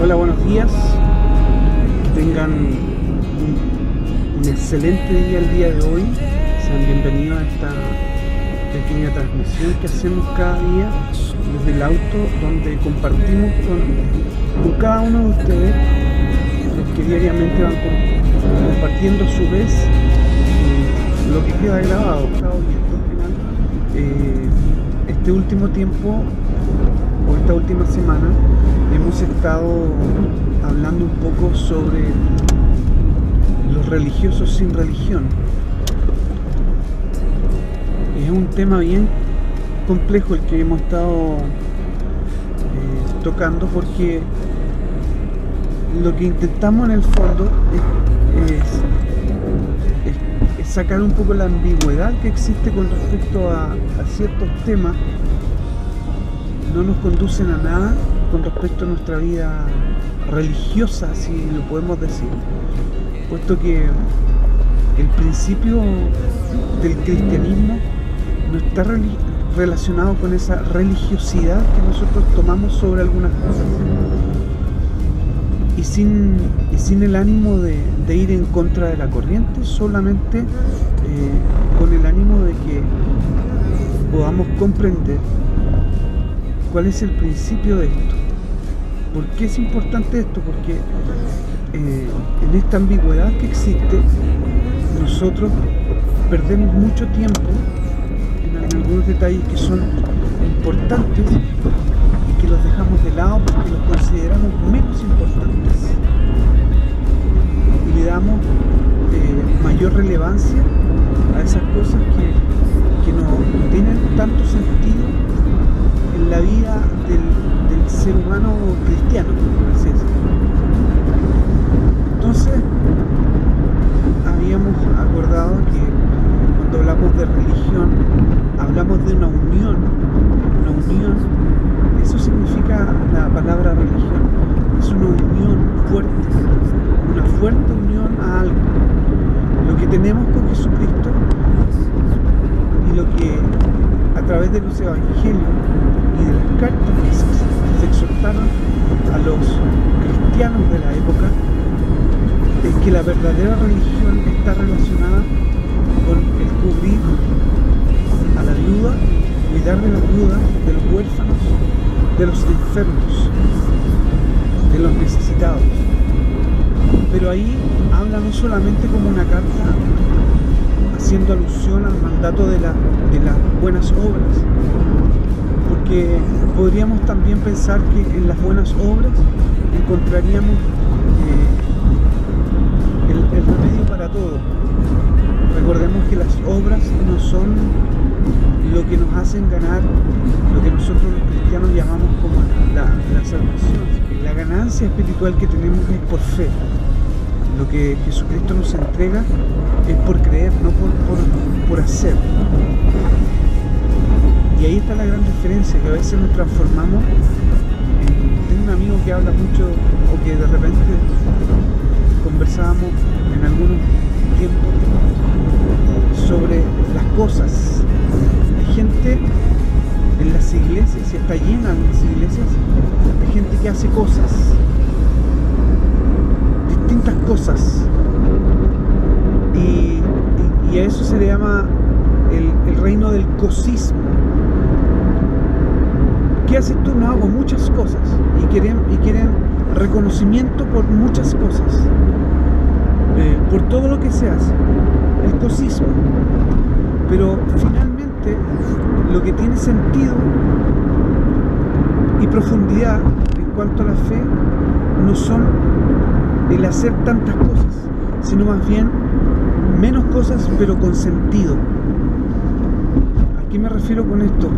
Hola, buenos días. Que tengan un excelente día el día de hoy. Sean bienvenidos a esta pequeña transmisión que hacemos cada día desde el auto, donde compartimos con cada uno de ustedes, los que diariamente van compartiendo a su vez lo que queda grabado. Este último tiempo o esta última semana hemos estado hablando un poco sobre los religiosos sin religión. Es un tema bien complejo el que hemos estado tocando, porque lo que intentamos en el fondo es sacar un poco la ambigüedad que existe con respecto a ciertos temas. No nos conducen a nada con respecto a nuestra vida religiosa, si lo podemos decir, puesto que el principio del cristianismo no está relacionado con esa religiosidad que nosotros tomamos sobre algunas cosas, y sin el ánimo de ir en contra de la corriente, solamente con el ánimo de que podamos comprender cuál es el principio de esto. ¿Por qué es importante esto? Porque en esta ambigüedad que existe, nosotros perdemos mucho tiempo en algunos detalles que son importantes y que los dejamos de lado porque los consideramos menos importantes, y le damos mayor relevancia a esas cosas que no tienen tanto sentido en la vida del ser humano cristiano, por así decirlo. Entonces, habíamos acordado que cuando hablamos de religión, hablamos de una unión. Eso significa la palabra religión. Es una unión fuerte, una fuerte unión a algo. Lo que tenemos con Jesucristo y lo que a través de los evangelios y de las cartas que se exhortaron a los cristianos de la época, es que la verdadera religión está relacionada con el cubrir a la viuda, cuidar de la viuda, de los huérfanos, de los enfermos, de los necesitados. Pero ahí habla no solamente como una carta haciendo alusión al mandato de las buenas obras, porque podríamos también pensar que en las buenas obras encontraríamos el remedio para todo. Recordemos que las obras no son lo que nos hacen ganar lo que nosotros los cristianos llamamos como la salvación. La ganancia espiritual que tenemos es por fe. Lo que Jesucristo nos entrega es por creer, no por hacer. Y ahí está la gran diferencia, que a veces nos transformamos tengo un amigo que habla mucho, o que de repente conversábamos en algunos tiempos sobre las cosas. Hay gente en las iglesias, y está llena en las iglesias, de gente que hace cosas, distintas cosas, y a eso se le llama el reino del cosismo. ¿Qué haces tú? No, hago muchas cosas, y quieren reconocimiento por muchas cosas, por todo lo que se hace, el cosismo. Pero finalmente lo que tiene sentido y profundidad en cuanto a la fe no son el hacer tantas cosas, sino más bien menos cosas pero con sentido. ¿A qué me refiero con esto?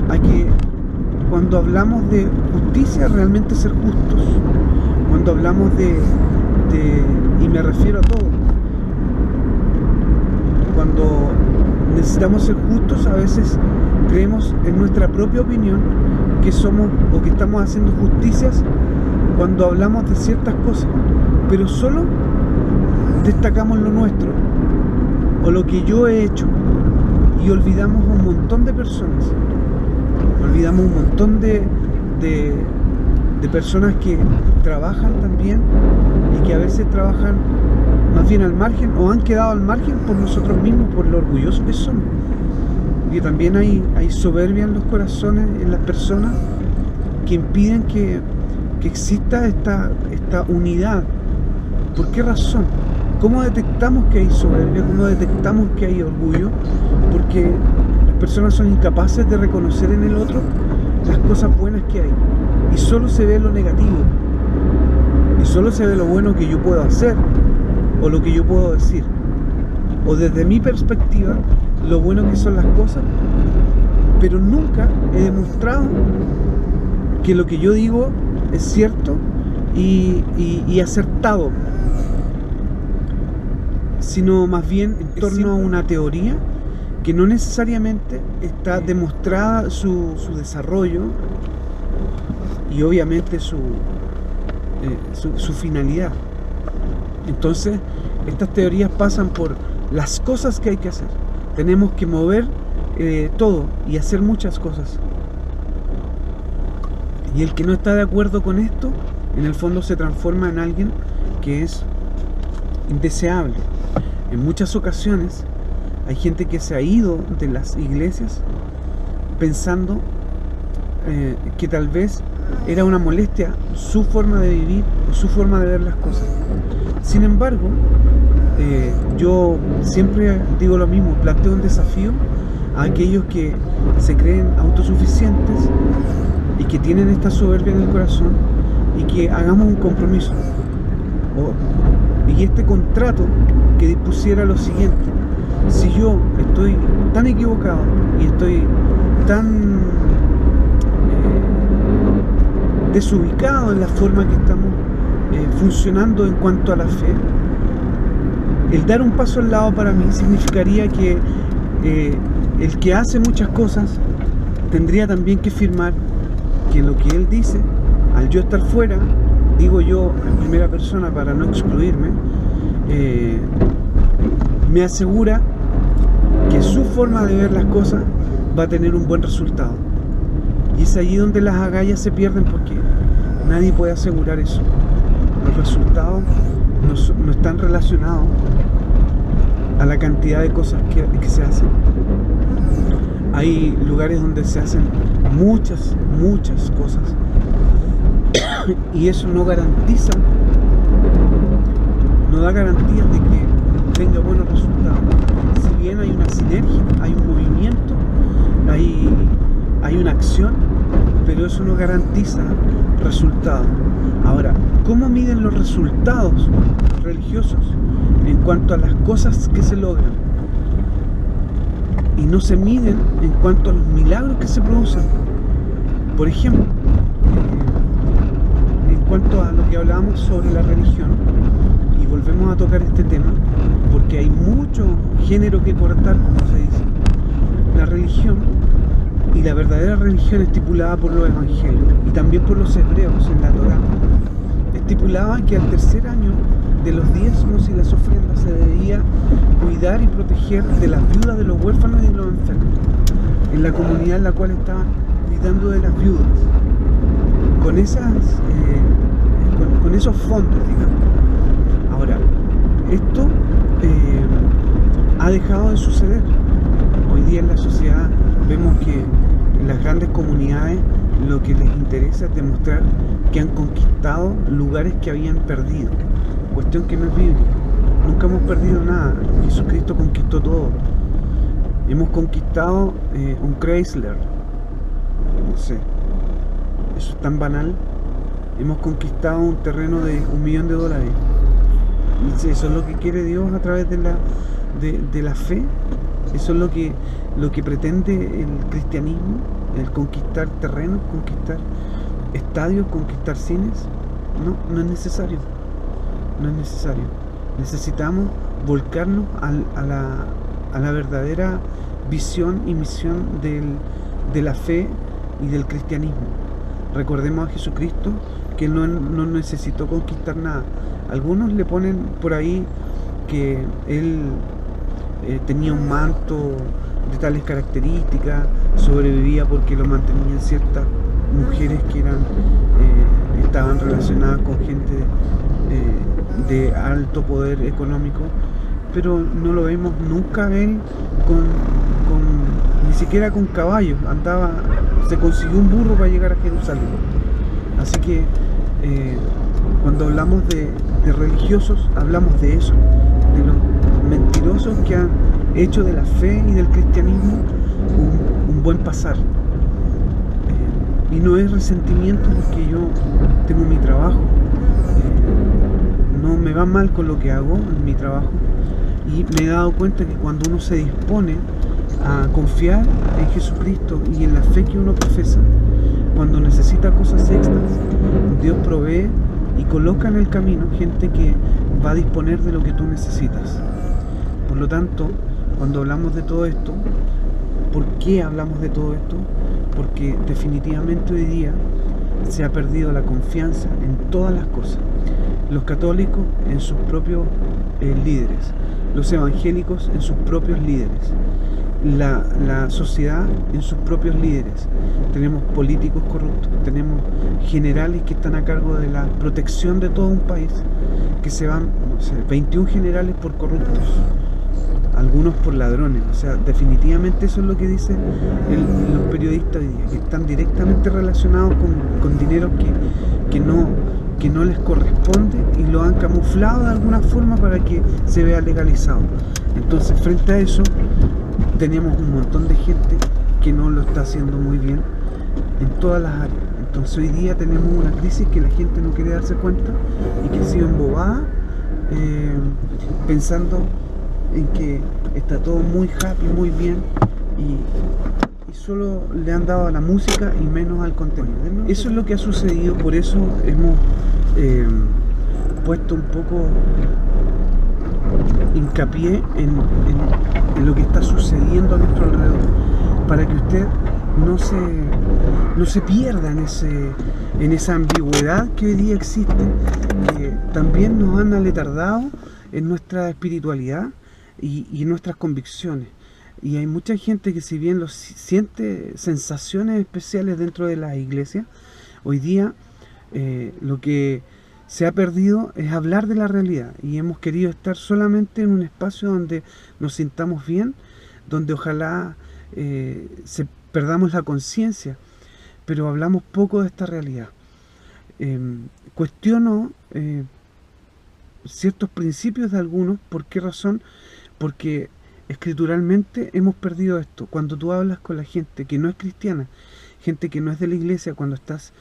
A que cuando hablamos de justicia, realmente ser justos. Cuando hablamos y me refiero a todo, cuando necesitamos ser justos, a veces creemos en nuestra propia opinión que somos o que estamos haciendo justicias cuando hablamos de ciertas cosas, pero solo destacamos lo nuestro o lo que yo he hecho, y olvidamos a un montón de personas, olvidamos un montón de personas que trabajan también y que a veces trabajan más bien al margen o han quedado al margen por nosotros mismos, por lo orgullosos que somos. Y también hay soberbia en los corazones, en las personas, que impiden que exista esta unidad. ¿Por qué razón? ¿Cómo detectamos que hay soberbia? ¿Cómo detectamos que hay orgullo? Porque las personas son incapaces de reconocer en el otro las cosas buenas que hay. Y solo se ve lo negativo. Y solo se ve lo bueno que yo puedo hacer o lo que yo puedo decir. O desde mi perspectiva, lo bueno que son las cosas. Pero nunca he demostrado que lo que yo digo es cierto y acertado, sino más bien en torno a una teoría que no necesariamente está demostrada su desarrollo y obviamente su finalidad. Entonces, estas teorías pasan por las cosas que hay que hacer. Tenemos que mover todo y hacer muchas cosas. Y el que no está de acuerdo con esto, en el fondo se transforma en alguien que es indeseable. En muchas ocasiones hay gente que se ha ido de las iglesias pensando que tal vez era una molestia su forma de vivir o su forma de ver las cosas. Sin embargo, yo siempre digo lo mismo, planteo un desafío a aquellos que se creen autosuficientes y que tienen esta soberbia en el corazón, y que hagamos un compromiso y este contrato que dispusiera lo siguiente: si yo estoy tan equivocado y estoy tan desubicado en la forma que estamos funcionando en cuanto a la fe, el dar un paso al lado para mí significaría que el que hace muchas cosas tendría también que firmar que lo que él dice, al yo estar fuera, digo yo en primera persona para no excluirme, me asegura que su forma de ver las cosas va a tener un buen resultado. Y es allí donde las agallas se pierden, porque nadie puede asegurar eso. Los resultados no están relacionados a la cantidad de cosas que se hacen. Hay lugares donde se hacen muchas cosas y eso no garantiza, no da garantías de que tenga buenos resultados. Si bien hay una sinergia, hay un movimiento, hay una acción, pero eso no garantiza resultados. Ahora, ¿cómo miden los resultados religiosos en cuanto a las cosas que se logran? Y no se miden en cuanto a los milagros que se producen. Por ejemplo, en cuanto a lo que hablábamos sobre la religión, y volvemos a tocar este tema porque hay mucho género que cortar, como se dice. La religión, y la verdadera religión estipulada por los evangelios y también por los hebreos en la Torá, estipulaba que al tercer año de los diezmos y las ofrendas se debía cuidar y proteger de las viudas, de los huérfanos y de los enfermos, en la comunidad en la cual estaban cuidando de las viudas, con esos fondos, digamos. Ahora, esto ha dejado de suceder. Hoy día en la sociedad vemos que en las grandes comunidades lo que les interesa es demostrar que han conquistado lugares que habían perdido, cuestión que no es bíblica. Nunca hemos perdido nada. Jesucristo conquistó todo. Hemos conquistado un Chrysler, no sé, eso es tan banal. Hemos conquistado un terreno de $1 millón. Y eso es lo que quiere Dios a través de la fe. Eso es lo que pretende el cristianismo, el conquistar terrenos, conquistar estadios, conquistar cines. No es necesario. No es necesario. Necesitamos volcarnos a la verdadera visión y misión de la fe y del cristianismo. Recordemos a Jesucristo que Él no necesitó conquistar nada. Algunos le ponen por ahí que Él tenía un manto de tales características, sobrevivía porque lo mantenían ciertas mujeres que eran estaban relacionadas con gente de alto poder económico, pero no lo vemos nunca él ni siquiera con caballos. Se consiguió un burro para llegar a Jerusalén. Así que cuando hablamos de religiosos, hablamos de eso, de los mentirosos que han hecho de la fe y del cristianismo un buen pasar. Y no es resentimiento porque yo tengo mi trabajo, no me va mal con lo que hago en mi trabajo, y me he dado cuenta que cuando uno se dispone a confiar en Jesucristo y en la fe que uno profesa, cuando necesita cosas extras, Dios provee y coloca en el camino gente que va a disponer de lo que tú necesitas. Por lo tanto, cuando hablamos de todo esto, ¿por qué hablamos de todo esto? Porque definitivamente hoy día se ha perdido la confianza en todas las cosas. Los católicos en sus propios líderes, los evangélicos en sus propios líderes, la sociedad en sus propios líderes. Tenemos políticos corruptos, tenemos generales que están a cargo de la protección de todo un país, que se van, no sé, 21 generales por corruptos, algunos por ladrones. O sea, definitivamente eso es lo que dicen los periodistas hoy día, que están directamente relacionados con dinero que no les corresponde, y lo han camuflado de alguna forma para que se vea legalizado. Entonces, frente a eso, tenemos un montón de gente que no lo está haciendo muy bien en todas las áreas. Entonces hoy día tenemos una crisis que la gente no quiere darse cuenta y que ha sido embobada, pensando en que está todo muy happy, muy bien, y solo le han dado a la música y menos al contenido. Eso es lo que ha sucedido. Por eso hemos puesto un poco hincapié en lo que está sucediendo a nuestro alrededor, para que usted no se pierda en esa ambigüedad que hoy día existe, que también nos han aletardado en nuestra espiritualidad y en nuestras convicciones. Y hay mucha gente que, si bien siente sensaciones especiales dentro de las iglesias, hoy día lo que se ha perdido es hablar de la realidad, y hemos querido estar solamente en un espacio donde nos sintamos bien, donde ojalá perdamos la conciencia, pero hablamos poco de esta realidad. Cuestiono ciertos principios de algunos. ¿Por qué razón? Porque escrituralmente hemos perdido esto. Cuando tú hablas con la gente que no es cristiana, gente que no es de la iglesia, cuando estás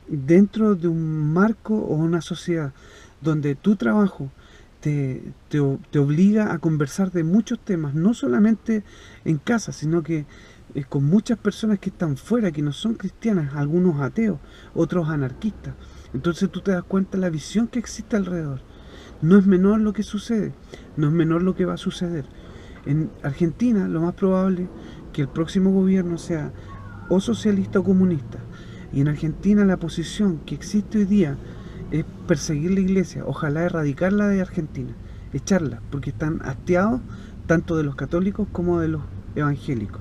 dentro de un marco o una sociedad donde tu trabajo te obliga a conversar de muchos temas, no solamente en casa, sino que con muchas personas que están fuera, que no son cristianas, algunos ateos, otros anarquistas. Entonces tú te das cuenta de la visión que existe alrededor. No es menor lo que sucede, no es menor lo que va a suceder. En Argentina, lo más probable que el próximo gobierno sea o socialista o comunista. Y en Argentina la posición que existe hoy día es perseguir la iglesia, ojalá erradicarla de Argentina, echarla, porque están hastiados tanto de los católicos como de los evangélicos.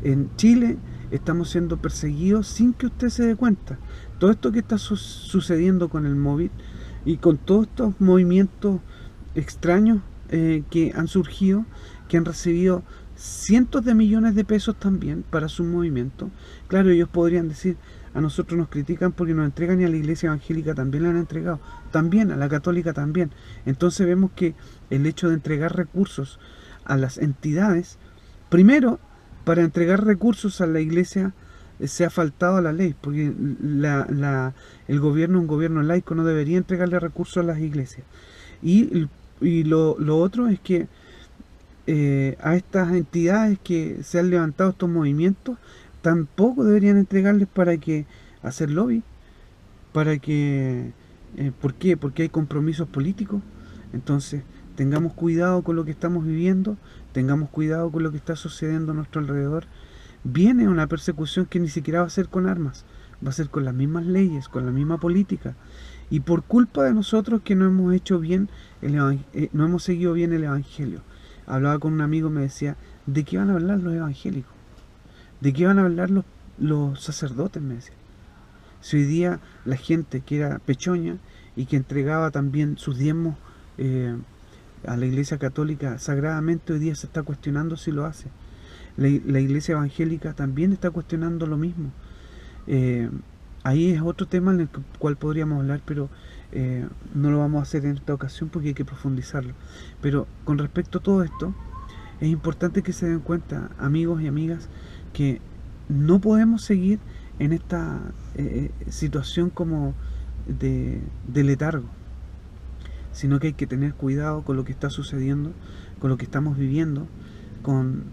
En Chile estamos siendo perseguidos sin que usted se dé cuenta. Todo esto que está sucediendo con el móvil y con todos estos movimientos extraños que han surgido, que han recibido cientos de millones de pesos también para su movimiento. Claro, ellos podrían decir: a nosotros nos critican porque nos entregan, y a la iglesia evangélica también la han entregado, también a la católica también. Entonces vemos que el hecho de entregar recursos a las entidades, primero, para entregar recursos a la iglesia se ha faltado a la ley, porque el gobierno, un gobierno laico, no debería entregarle recursos a las iglesias. Y lo otro es que a estas entidades que se han levantado estos movimientos, tampoco deberían entregarles para que hacer lobby, para que ¿por qué? Porque hay compromisos políticos. Entonces tengamos cuidado con lo que estamos viviendo, tengamos cuidado con lo que está sucediendo a nuestro alrededor. Viene una persecución que ni siquiera va a ser con armas, va a ser con las mismas leyes, con la misma política, y por culpa de nosotros que no hemos hecho bien no hemos seguido bien el evangelio. Hablaba con un amigo, me decía: ¿de qué van a hablar los evangélicos? ¿De qué van a hablar los sacerdotes? Me decía. Si hoy día la gente que era pechoña y que entregaba también sus diezmos a la Iglesia Católica sagradamente, hoy día se está cuestionando si lo hace. La Iglesia Evangélica también está cuestionando lo mismo. Eh, Ahí es otro tema en el cual podríamos hablar, pero no lo vamos a hacer en esta ocasión porque hay que profundizarlo. Pero con respecto a todo esto, es importante que se den cuenta, amigos y amigas, que no podemos seguir en esta situación como de letargo, sino que hay que tener cuidado con lo que está sucediendo, con lo que estamos viviendo, con,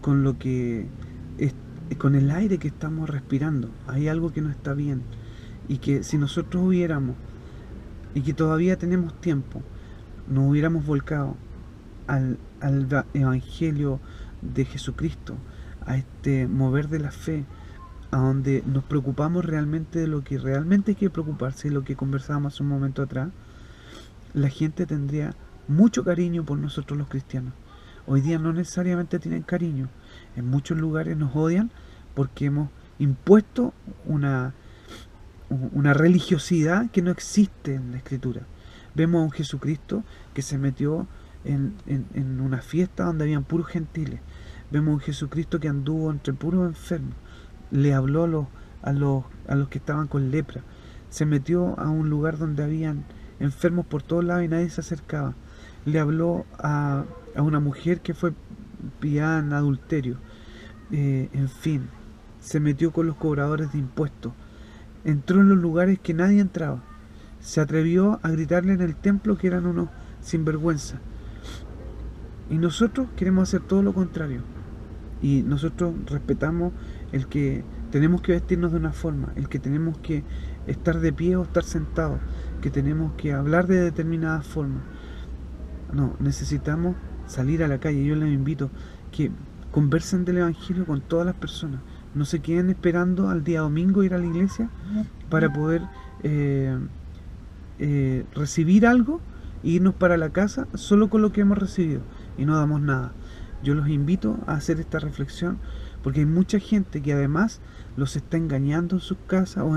con lo que es, con el aire que estamos respirando. Hay algo que no está bien, y que si nosotros hubiéramos, y que todavía tenemos tiempo, nos hubiéramos volcado al Evangelio de Jesucristo, a este mover de la fe, a donde nos preocupamos realmente de lo que realmente hay que preocuparse, y lo que conversábamos hace un momento atrás, la gente tendría mucho cariño por nosotros los cristianos. Hoy día no necesariamente tienen cariño. En muchos lugares nos odian porque hemos impuesto una religiosidad que no existe en la Escritura. Vemos a un Jesucristo que se metió en una fiesta donde habían puros gentiles. Vemos a un Jesucristo que anduvo entre puros enfermos. Le habló a los que estaban con lepra. Se metió a un lugar donde habían enfermos por todos lados y nadie se acercaba. Le habló a una mujer que fue pillada en adulterio. En fin, se metió con los cobradores de impuestos. Entró en los lugares que nadie entraba. Se atrevió a gritarle en el templo que eran unos sinvergüenza. Y nosotros queremos hacer todo lo contrario. Y nosotros respetamos el que tenemos que vestirnos de una forma, el que tenemos que estar de pie o estar sentados, que tenemos que hablar de determinada forma. No, necesitamos salir a la calle. Yo les invito que conversen del Evangelio con todas las personas. No se queden esperando al día domingo ir a la iglesia para poder recibir algo e irnos para la casa solo con lo que hemos recibido y no damos nada. Yo los invito a hacer esta reflexión porque hay mucha gente que además los está engañando en sus casas o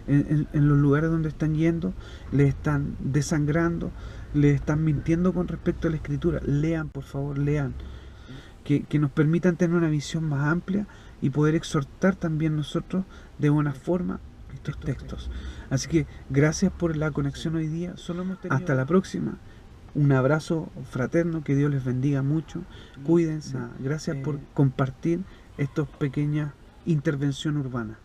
en los lugares donde están yendo, les están desangrando, les están mintiendo con respecto a la Escritura. Lean, por favor, lean. Que nos permitan tener una visión más amplia y poder exhortar también nosotros de una forma estos textos. Así que gracias por la conexión hoy día. Hasta la próxima. Un abrazo fraterno, que Dios les bendiga mucho. Cuídense. Gracias por compartir estas pequeñas intervenciones urbanas.